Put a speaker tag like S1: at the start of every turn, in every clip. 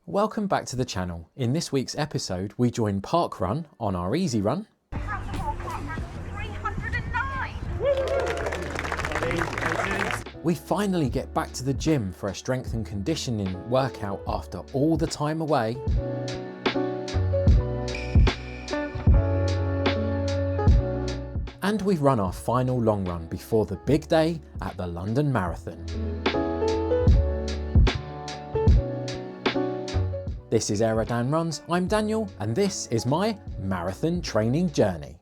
S1: Welcome back to the channel. In this week's episode, we join Parkrun on our easy run. We finally get back to the gym for a strength and conditioning workout after all the time away. And we run our final long run before the big day at the London Marathon. This is Aerodan Runs, I'm Daniel, and this is my marathon training journey.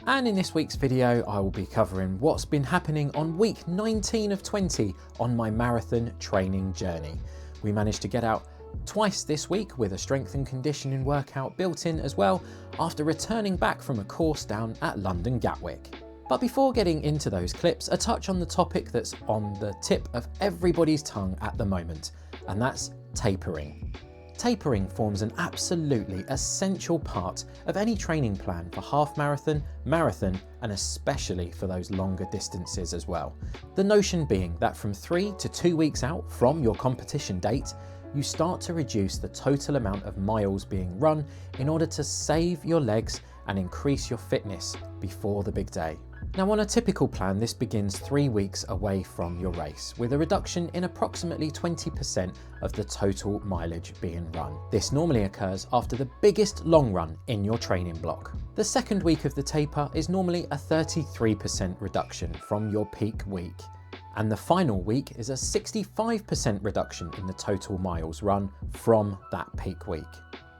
S1: And in this week's video, I will be covering what's been happening on week 19 of 20 on my marathon training journey. We managed to get out twice this week with a strength and conditioning workout built in as well after returning back from a course down at London Gatwick. But before getting into those clips, a touch on the topic that's on the tip of everybody's tongue at the moment, and that's tapering. Tapering forms an absolutely essential part of any training plan for half marathon, marathon, and especially for those longer distances as well. The notion being that from 3 to 2 weeks out from your competition date, you start to reduce the total amount of miles being run in order to save your legs and increase your fitness before the big day. Now, on a typical plan, this begins 3 weeks away from your race, with a reduction in approximately 20% of the total mileage being run. This normally occurs after the biggest long run in your training block. The second week of the taper is normally a 33% reduction from your peak week. And the final week is a 65% reduction in the total miles run from that peak week.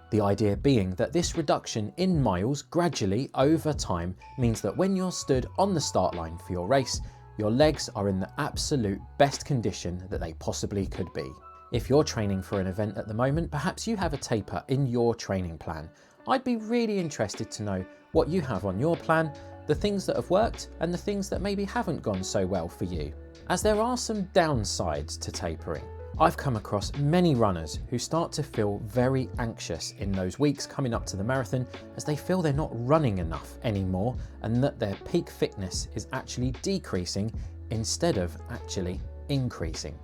S1: The idea being that this reduction in miles gradually over time means that when you're stood on the start line for your race, your legs are in the absolute best condition that they possibly could be. If you're training for an event at the moment, perhaps you have a taper in your training plan. I'd be really interested to know what you have on your plan, the things that have worked and the things that maybe haven't gone so well for you, as there are some downsides to tapering. I've come across many runners who start to feel very anxious in those weeks coming up to the marathon as they feel they're not running enough anymore and that their peak fitness is actually decreasing instead of actually increasing.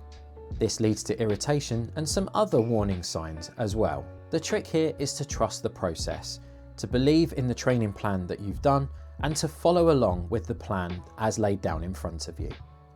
S1: This leads to irritation and some other warning signs as well. The trick here is to trust the process, to believe in the training plan that you've done and to follow along with the plan as laid down in front of you.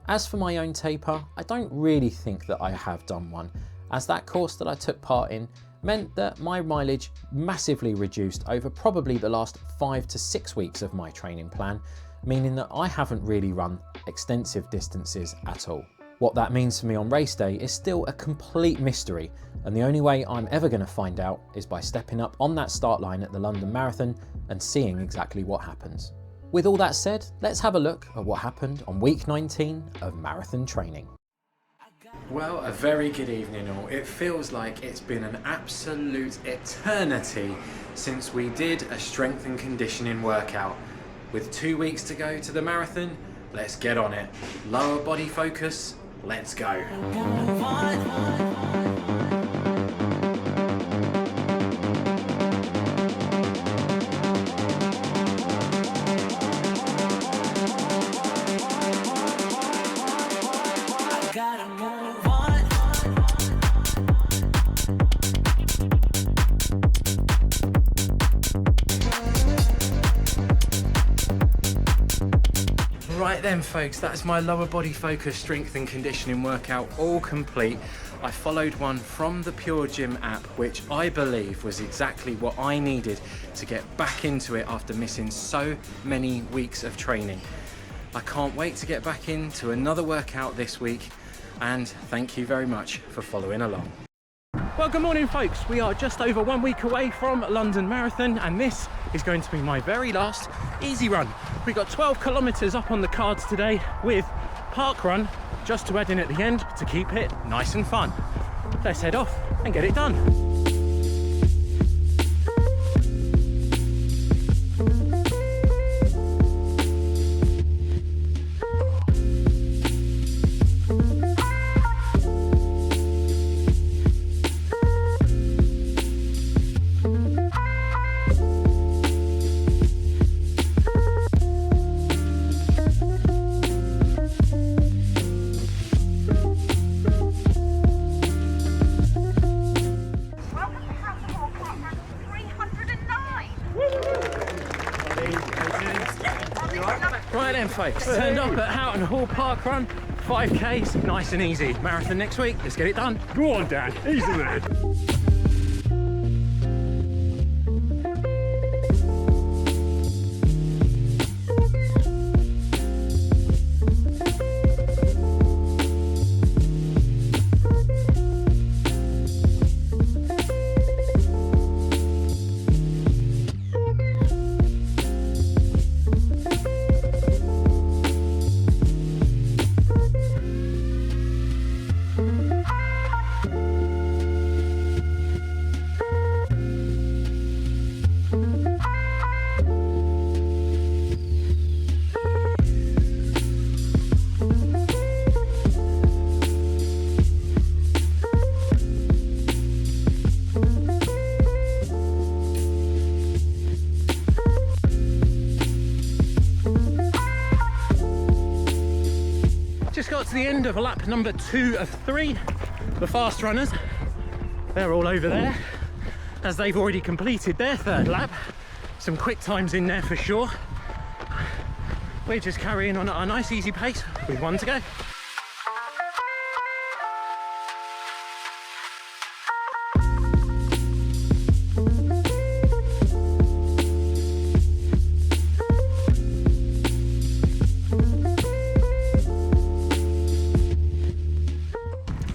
S1: As for my own taper, I don't really think that I have done one, as that course that I took part in meant that my mileage massively reduced over probably the last 5 to 6 weeks of my training plan, meaning that I haven't really run extensive distances at all. What that means for me on race day is still a complete mystery, and the only way I'm ever going to find out is by stepping up on that start line at the London Marathon and seeing exactly what happens. With all that said, let's have a look at what happened on week 19 of marathon training. Well, a very good evening all. It feels like it's been an absolute eternity since we did a strength and conditioning workout. With 2 weeks to go to the marathon, let's get on it. Lower body focus, let's go. Right then folks, that's my lower body focus strength and conditioning workout all complete. I followed one from the Pure Gym app, which I believe was exactly what I needed to get back into it after missing so many weeks of training. I can't wait to get back into another workout this week, and thank you very much for following along. Well, good morning folks. We are just over 1 week away from London Marathon, and this is going to be my very last easy run. We've got 12 kilometers up on the cards today with Parkrun just to add in at the end to keep it nice and fun. Let's head off and get it done. Right then folks, turned up at Houghton Hall Parkrun, 5Ks, nice and easy. Marathon next week, let's get it done.
S2: Go on, Dan, easy there.
S1: Just got to the end of lap number 2 of 3. The fast runners, they're all over there, as they've already completed their 3rd lap. Some quick times in there for sure. We're just carrying on at a nice easy pace with 1 to go.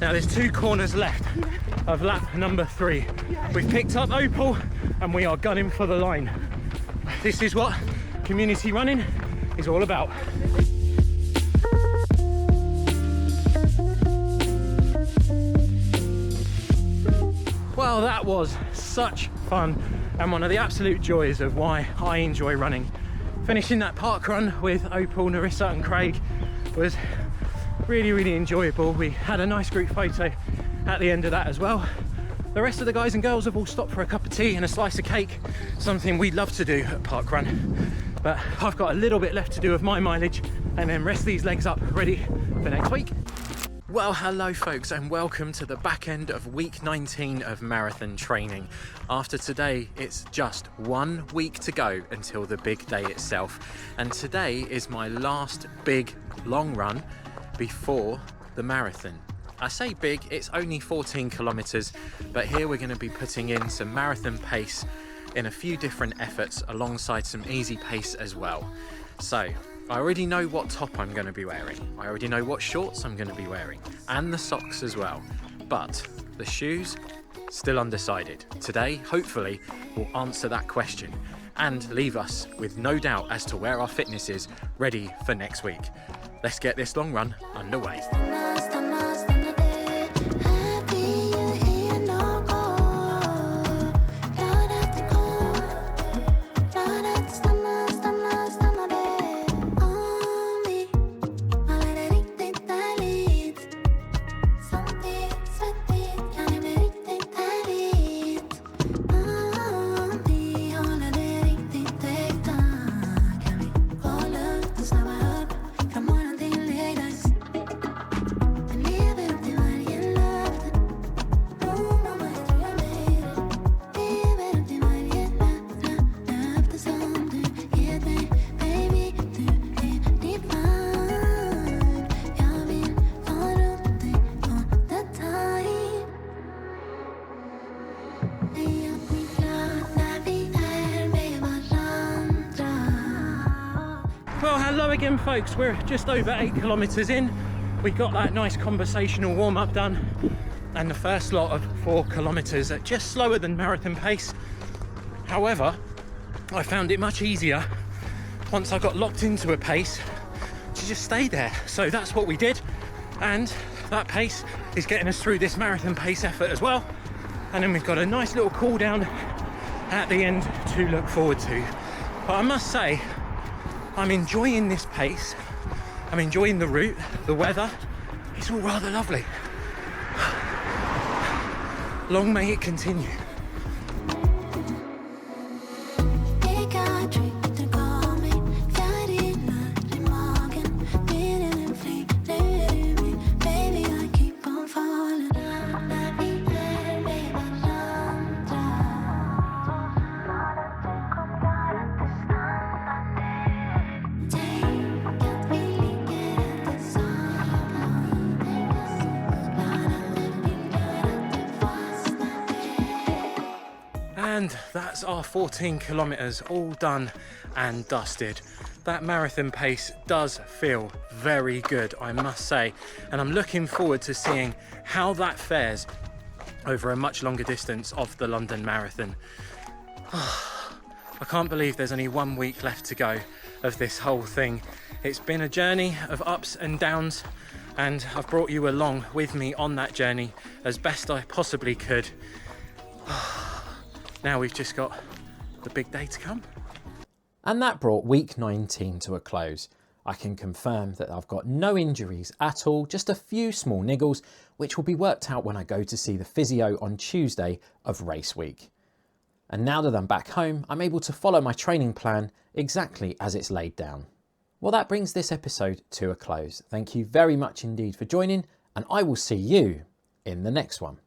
S1: Now there's 2 corners left of lap number 3. We've picked up Opal and we are gunning for the line. This is what community running is all about. Well, that was such fun and one of the absolute joys of why I enjoy running. Finishing that park run with Opal, Narissa and Craig was really enjoyable. We had a nice group photo at the end of that as well. The rest of the guys and girls have all stopped for a cup of tea and a slice of cake, something we love to do at Parkrun. But I've got a little bit left to do of my mileage and then rest these legs up ready for next week. Well, hello folks and welcome to the back end of week 19 of marathon training. After today, it's just 1 week to go until the big day itself. And today is my last big long run before the marathon. I say big, it's only 14 kilometers, but here we're going to be putting in some marathon pace in a few different efforts alongside some easy pace as well. So I already know what top I'm going to be wearing. I already know what shorts I'm going to be wearing and the socks as well. But the shoes, still undecided. Today, hopefully, will answer that question and leave us with no doubt as to where our fitness is ready for next week. Let's get this long run underway. Well, hello again folks, we're just over 8 kilometers in. We got that nice conversational warm-up done and the first lot of 4 kilometers at just slower than marathon pace. However, I found it much easier once I got locked into a pace to just stay there. So that's what we did, and that pace is getting us through this marathon pace effort as well. And then we've got a nice little cool down at the end to look forward to. But I must say, I'm enjoying this pace. I'm enjoying the route, the weather. It's all rather lovely. Long may it continue.
S3: Take
S1: And that's our 14 kilometers all done and dusted. That marathon pace does feel very good, I must say. And I'm looking forward to seeing how that fares over a much longer distance of the London Marathon. I can't believe there's only 1 week left to go of this whole thing. It's been a journey of ups and downs, and I've brought you along with me on that journey as best I possibly could. Now we've just got the big day to come. And that brought week 19 to a close. I can confirm that I've got no injuries at all, just a few small niggles, which will be worked out when I go to see the physio on Tuesday of race week. And now that I'm back home, I'm able to follow my training plan exactly as it's laid down. Well, that brings this episode to a close. Thank you very much indeed for joining, and I will see you in the next one.